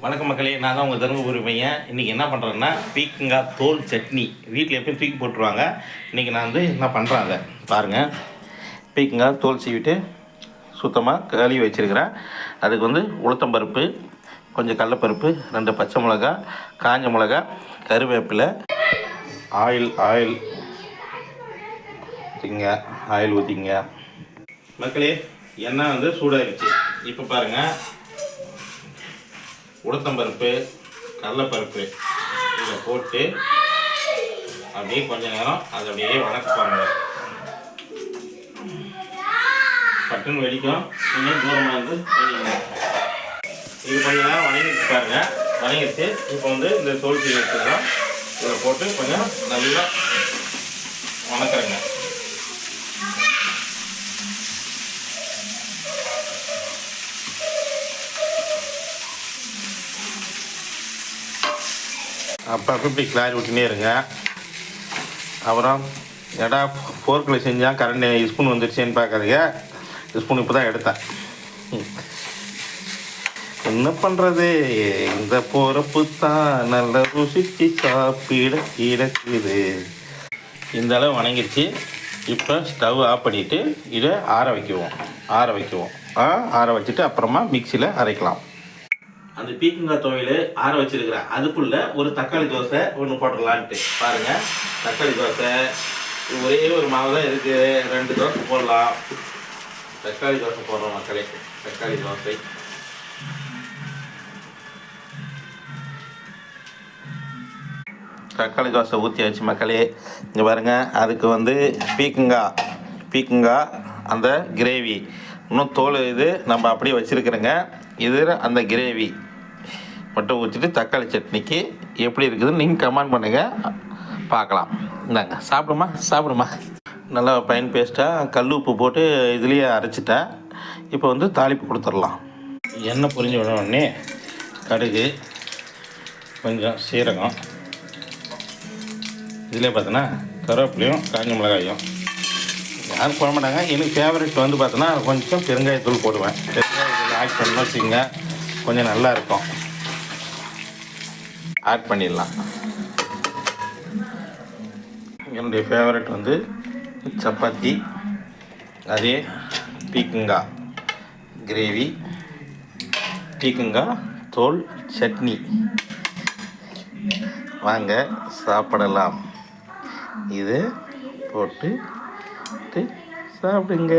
வணக்கம் மக்களே, நான் தான் உங்கள் தருமபுரி பையன். இன்றைக்கி என்ன பண்ணுறேன்னா பீக்கங்காய் தோல் சட்னி. வீட்டில் எப்பயும் தூக்கி போட்டுருவாங்க. இன்றைக்கி நான் என்ன பண்ணுறேன் அதை பாருங்கள். பீக்கங்காய் தோல் சீவிட்டு சுத்தமாக கழுவி வச்சுருக்கிறேன். அதுக்கு உளுத்தம்பருப்பு, கொஞ்சம் கடலப்பருப்பு, 2 பச்சை மிளகா, காஞ்ச மிளகா, கருவேப்பிலை, ஆயில் ஊற்றிங்க மக்களே. எண்ணெய் சூடாகிடுச்சு. இப்போ பாருங்கள், உளுத்தம்பருப்பு, கடலைப்பருப்பு இதை போட்டு அப்படியே கொஞ்ச நேரம் அதை அப்படியே வணக்குப்பாங்க. பட்டுன்னு வெடிக்கும். இன்னும் தூரமாக வெடிங்க. இது கொஞ்ச நேரம் வணங்கிட்டு பாருங்க. வணங்கிட்டு இப்போ இந்த தோல் சீவி எடுத்துக்கலாம். இதை போட்டு கொஞ்சம் நல்லா வணக்குறேங்க. அப்போ இப்படி கிளாரி விட்டுனே இருங்க. அப்புறம் எடா ஃபோர்க்கில் செஞ்சால் கரண்ட் ஸ்பூன் வந்துடுச்சேன்னு பார்க்காதீங்க. ஸ்பூன் இப்போ தான் எடுத்தேன். என்ன பண்ணுறது, இந்த போகிறப்பு தான் நல்ல ருசிச்சு சாப்பிட கிடக்குது. இந்த அளவு வணங்கிடுச்சு. இப்போ ஸ்டவ் ஆஃப் பண்ணிவிட்டு இதை ஆற வைக்குவோம். ஆற வச்சுட்டு அப்புறமா மிக்சியில் அரைக்கலாம். அந்த பீக்கங்காய் துவையல் ஆற வச்சுருக்கிறேன். அதுக்குள்ளே ஒரு தக்காளி தோசை ஒன்று போட்டுடலான்ட்டு பாருங்கள். தக்காளி தோசை ஒரே ஒரு மாவு தான் இருக்குது. 2 தோசை போடலாம். தக்காளி தோசை போடுறோம் மக்களே. தக்காளி தோசை ஊற்றியாச்சு மக்களே. இங்கே பாருங்கள், அதுக்கு பீக்கங்காய் அந்த கிரேவி, இன்னும் தோல் இது நம்ம அப்படியே வச்சுருக்குறேங்க. இது அந்த கிரேவி மட்டும் ஊற்றிட்டு தக்காளி சட்னிக்கு எப்படி இருக்குதுன்னு நீங்கள் கமெண்ட் பண்ணுங்கள், பார்க்கலாம். இந்தாங்க, சாப்பிடுமா. நல்லா ஃபைன் பேஸ்ட்டாக கல் உப்பு போட்டு இதுலேயே அரைச்சிட்டேன். இப்போ தாளிப்பு கொடுத்துடலாம். எண்ணெய் பொரிஞ்சு விட உடனே கடுகு, கொஞ்சம் சீரகம், இதிலே பார்த்தோன்னா கருவேப்பிலையும் காஞ்ச மிளகாயும். யாரும் போட மாட்டாங்க. எனக்கு ஃபேவரட் பார்த்தோன்னா கொஞ்சம் பெருங்காயத்தூள் போடுவேன். பெருங்காயத்தூள் ஆட் பண்ணி வச்சுங்க, கொஞ்சம் நல்லா இருக்கும். ஆட் பண்ணிடலாம். என்னுடைய ஃபேவரட் சப்பாத்தி, அதே பீக்கங்காய் கிரேவி, பீக்கங்காய் தோல் சட்னி. வாங்க சாப்பிடலாம். இது போட்டு சாப்பிடுங்க.